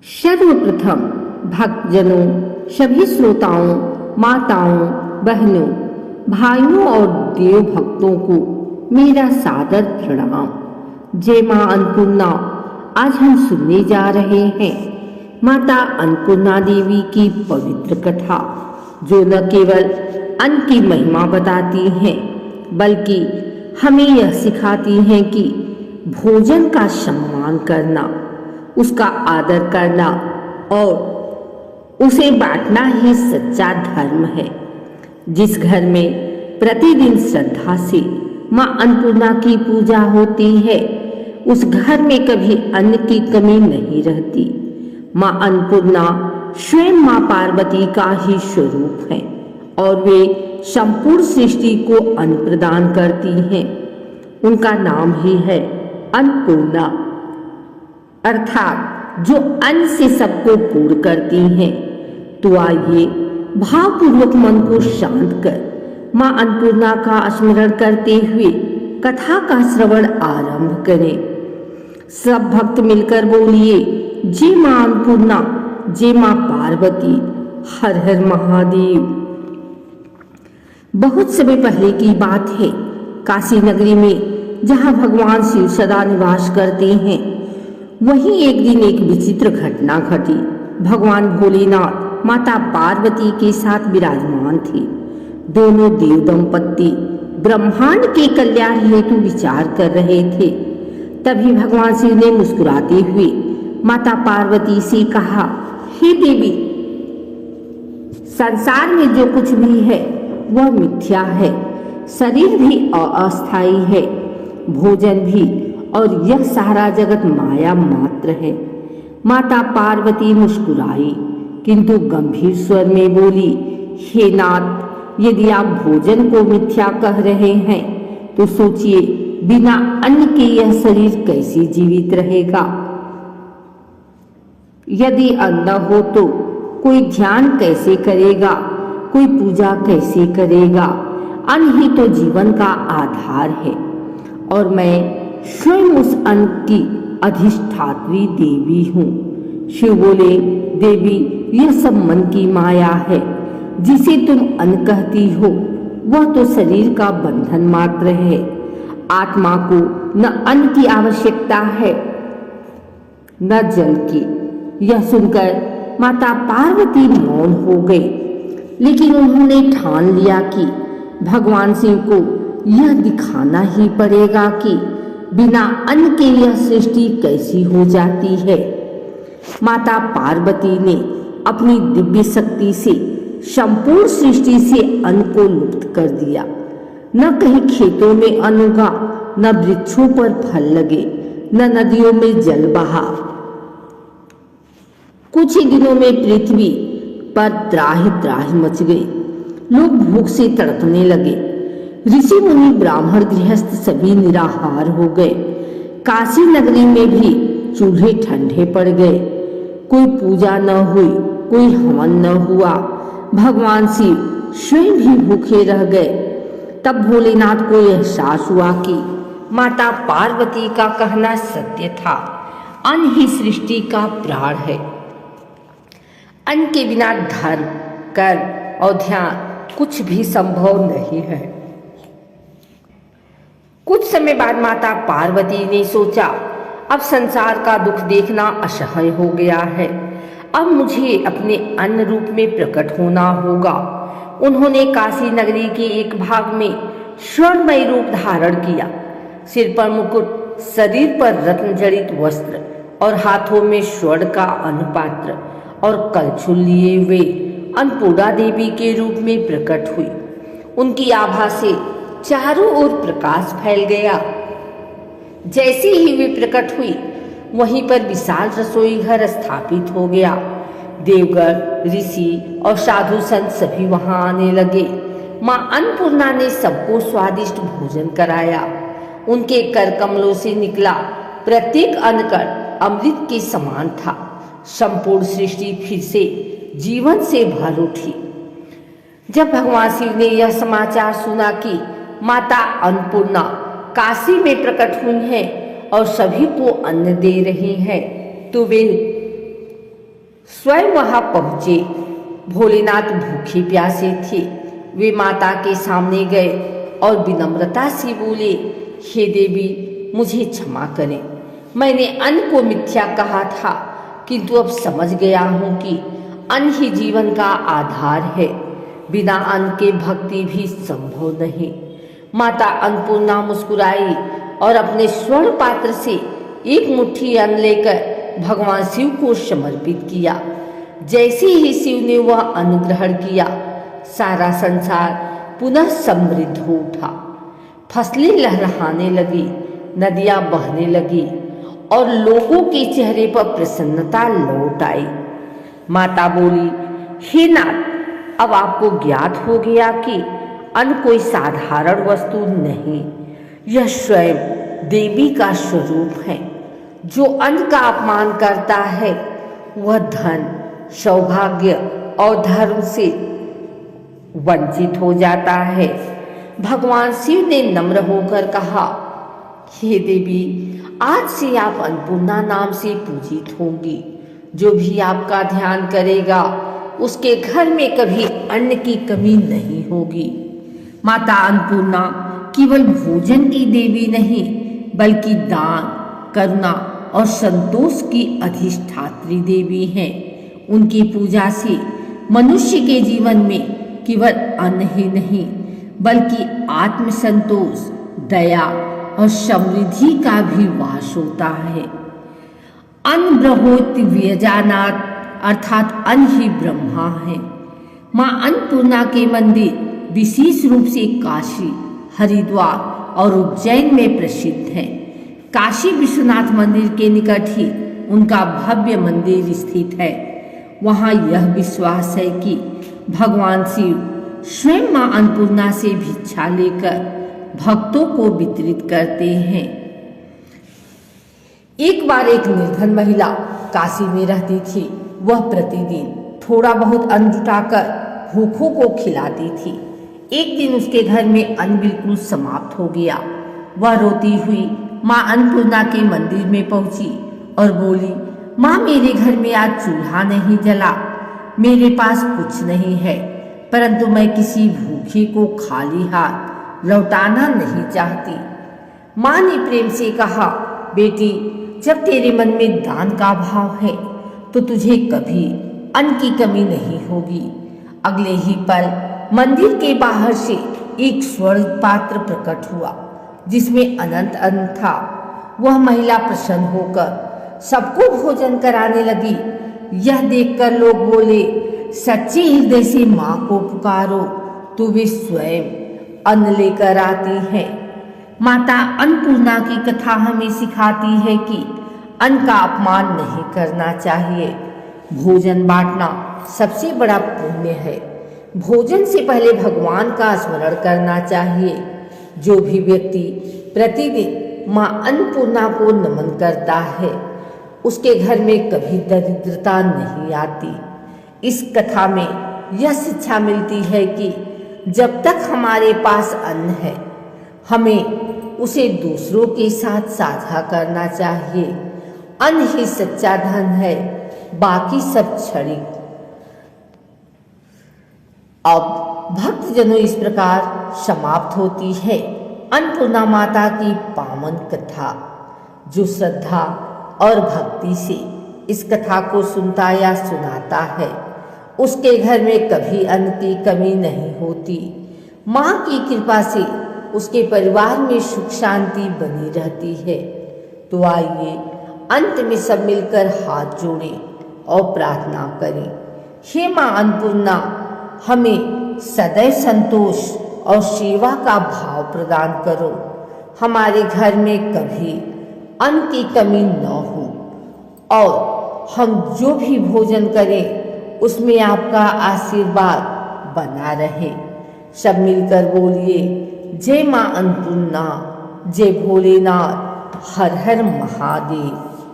सर्वप्रथम भक्तजनों, सभी श्रोताओं, माताओं, बहनों, भाइयों और देव भक्तों को मेरा सादर प्रणाम। जय मां अन्नपूर्णा। आज हम सुनने जा रहे हैं माता अन्नपूर्णा देवी की पवित्र कथा, जो न केवल अन्न की महिमा बताती हैं, बल्कि हमें यह सिखाती हैं कि भोजन का सम्मान करना, उसका आदर करना और उसे बांटना ही सच्चा धर्म है। जिस घर में प्रतिदिन श्रद्धा से मां अन्नपूर्णा की पूजा होती है, उस घर में कभी अन्न की कमी नहीं रहती। मां अन्नपूर्णा स्वयं मां पार्वती का ही स्वरूप है और वे संपूर्ण सृष्टि को अन्न प्रदान करती हैं। उनका नाम ही है अन्नपूर्णा, अर्थात जो अन्न से सबको पूर्ण करती हैं। तो आइए भावपूर्वक मन को शांत कर मां अन्नपूर्णा का स्मरण करते हुए कथा का श्रवण आरंभ करें। सब भक्त मिलकर बोलिए, जय मां अन्नपूर्णा, जय मां पार्वती, हर हर महादेव। बहुत समय पहले की बात है। काशी नगरी में जहां भगवान शिव सदा निवास करते हैं, वहीं एक दिन एक विचित्र घटना घटी। भगवान भोलेनाथ माता पार्वती के साथ विराजमान थे। दोनों देव दंपत्ति ब्रह्मांड के कल्याण हेतु विचार कर रहे थे। तभी भगवान शिव ने मुस्कुराते हुए माता पार्वती से कहा, हे देवी, संसार में जो कुछ भी है वह मिथ्या है। शरीर भी अस्थायी है, भोजन भी, और यह सारा जगत माया मात्र है। माता पार्वती मुस्कुराई, किंतु गंभीर स्वर में बोली, हे नाथ, यदि आप भोजन को मिथ्या कह रहे हैं तो सोचिए, बिना अन्न के यह शरीर कैसे जीवित रहेगा। यदि अन्न हो तो कोई ध्यान कैसे करेगा, कोई पूजा कैसे करेगा। अन्न ही तो जीवन का आधार है और मैं स्वयं उस अन्न की अधिष्ठात्री देवी हूँ। शिव बोले, देवी, यह सब मन की माया है। जिसे तुम अन्न कहती हो वह तो शरीर का बंधन मात्र है। आत्मा को न अन्न की आवश्यकता है न जल की। यह सुनकर माता पार्वती मौन हो गई, लेकिन उन्होंने ठान लिया कि भगवान शिव को यह दिखाना ही पड़ेगा कि बिना अन्न के यह सृष्टि कैसी हो जाती है। माता पार्वती ने अपनी दिव्य शक्ति से संपूर्ण सृष्टि से अन्न को लुप्त कर दिया। न कहीं खेतों में अन्न उगा, न वृक्षों पर फल लगे, न नदियों में जल बहा। कुछ ही दिनों में पृथ्वी पर त्राहि त्राहि मच गई। लोग भूख से तड़पने लगे। ऋषि मुनि ब्राह्मण गृहस्थ सभी निराहार हो गए। काशी नगरी में भी चूल्हे ठंडे पड़ गए। कोई पूजा न हुई, कोई हवन न हुआ। भगवान शिव स्वयं भी भूखे रह गए। तब भोलेनाथ को एहसास हुआ कि माता पार्वती का कहना सत्य था। अन्न ही सृष्टि का प्राण है। अन्न के बिना धर्म, कर्म और ध्यान कुछ भी संभव नहीं है। कुछ समय बाद माता पार्वती ने सोचा, अब संसार का दुख देखना असह्य हो गया है। अब मुझे अपने अन्न रूप में प्रकट होना होगा। उन्होंने काशी नगरी के एक भाग में स्वर्णमय रूप धारण किया। सिर पर मुकुट, शरीर पर रत्न जड़ित वस्त्र और हाथों में स्वर्ण का अन्न पात्र और कलछुल लिए वे अन्नपूर्णा देवी के रूप में प्रकट हुई। उनकी आभा से चारों ओर प्रकाश फैल गया। जैसे ही वे प्रकट हुई, वहीं पर विशाल रसोई घर स्थापित हो गया। देवगण, ऋषि और साधु संत सभी वहां आने लगे। मां अन्नपूर्णा ने सबको स्वादिष्ट भोजन कराया। उनके कर कमलों से निकला प्रत्येक अन्न कण अमृत के समान था। संपूर्ण सृष्टि फिर से जीवन से भर उठी। जब भगवान शिव ने यह समाचार सुना कि माता अन्नपूर्णा काशी में प्रकट हुई हैं और सभी को अन्न दे रही हैं, तो वे स्वयं वहां पहुंचे। भोलेनाथ भूखे प्यासे थे। वे माता के सामने गए और विनम्रता से बोले, हे देवी, मुझे क्षमा करें। मैंने अन्न को मिथ्या कहा था, किंतु अब समझ गया हूं कि अन्न ही जीवन का आधार है। बिना अन्न के भक्ति भी संभव नहीं। माता अन्नपूर्णा मुस्कुराई और अपने स्वर्ण पात्र से एक मुट्ठी अन्न लेकर भगवान शिव को समर्पित किया। जैसे ही शिव ने वह अन्न ग्रहण किया, सारा संसार पुनः समृद्ध हो उठा। फसलें लहलहाने लगी, नदियां बहने लगी और लोगों के चेहरे पर प्रसन्नता लौट आई। माता बोली, हे नाथ, अब आपको ज्ञात हो गया कि अन्न कोई साधारण वस्तु नहीं, यह स्वयं देवी का स्वरूप है। जो अन्न का अपमान करता है वह धन, सौभाग्य और धर्म से वंचित हो जाता है। भगवान शिव ने नम्र होकर कहा, हे देवी, आज से आप अन्नपूर्णा नाम से पूजित होंगी। जो भी आपका ध्यान करेगा उसके घर में कभी अन्न की कमी नहीं होगी। माता अन्नपूर्णा केवल भोजन की देवी नहीं, बल्कि दान, करुणा और संतोष की अधिष्ठात्री देवी हैं। उनकी पूजा से मनुष्य के जीवन में केवल अन्न ही नहीं, बल्कि आत्म संतोष, दया और समृद्धि का भी वास होता है। अन्न ब्रह्मोति व्यजानात्, अर्थात अन्न ही ब्रह्मा है। माँ अन्नपूर्णा के मंदिर विशेष रूप से काशी, हरिद्वार और उज्जैन में प्रसिद्ध हैं। काशी विश्वनाथ मंदिर के निकट ही उनका भव्य मंदिर स्थित है। वहाँ यह विश्वास है कि भगवान शिव स्वयं माँ अन्नपूर्णा से भिक्षा लेकर भक्तों को वितरित करते हैं। एक बार एक निर्धन महिला काशी में रहती थी। वह प्रतिदिन थोड़ा बहुत अन्न जुटाकर भूखों को खिलाती थी। एक दिन उसके घर में अन्न बिल्कुल समाप्त हो गया। वह रोती हुई माँ अन्नपूर्णा के मंदिर में पहुंची और बोली, माँ, मेरे घर में आज चूल्हा नहीं जला, मेरे पास कुछ नहीं है, परंतु मैं किसी भूखे को खाली हाथ लौटाना नहीं चाहती। माँ ने प्रेम से कहा, बेटी, जब तेरे मन में दान का भाव है तो तुझे कभी अन्न की कमी नहीं होगी। अगले ही पल मंदिर के बाहर से एक स्वर्ण पात्र प्रकट हुआ जिसमें अनंत अन्न था। वह महिला प्रसन्न होकर सबको भोजन कराने लगी। यह देखकर लोग बोले, सच्चे हृदय से माँ को पुकारो तो वे स्वयं अन्न लेकर आती है। माता अन्नपूर्णा की कथा हमें सिखाती है कि अन्न का अपमान नहीं करना चाहिए। भोजन बांटना सबसे बड़ा पुण्य है। भोजन से पहले भगवान का स्मरण करना चाहिए। जो भी व्यक्ति प्रतिदिन माँ अन्नपूर्णा को नमन करता है, उसके घर में कभी दरिद्रता नहीं आती। इस कथा में यह शिक्षा मिलती है कि जब तक हमारे पास अन्न है, हमें उसे दूसरों के साथ साझा करना चाहिए। अन्न ही सच्चा धन है, बाकी सब क्षणिक। अब भक्तजनों, इस प्रकार समाप्त होती है अन्नपूर्णा माता की पावन कथा। जो श्रद्धा और भक्ति से इस कथा को सुनता या सुनाता है, उसके घर में कभी अन्न की कमी नहीं होती। माँ की कृपा से उसके परिवार में सुख शांति बनी रहती है। तो आइए अंत में सब मिलकर हाथ जोड़ें और प्रार्थना करें। हे माँ अन्नपूर्णा, हमें सदैव संतोष और सेवा का भाव प्रदान करो। हमारे घर में कभी अन्न की कमी न हो और हम जो भी भोजन करें उसमें आपका आशीर्वाद बना रहे। सब मिलकर बोलिए, जय माँ अन्नपूर्णा, जय भोलेनाथ, हर हर महादेव।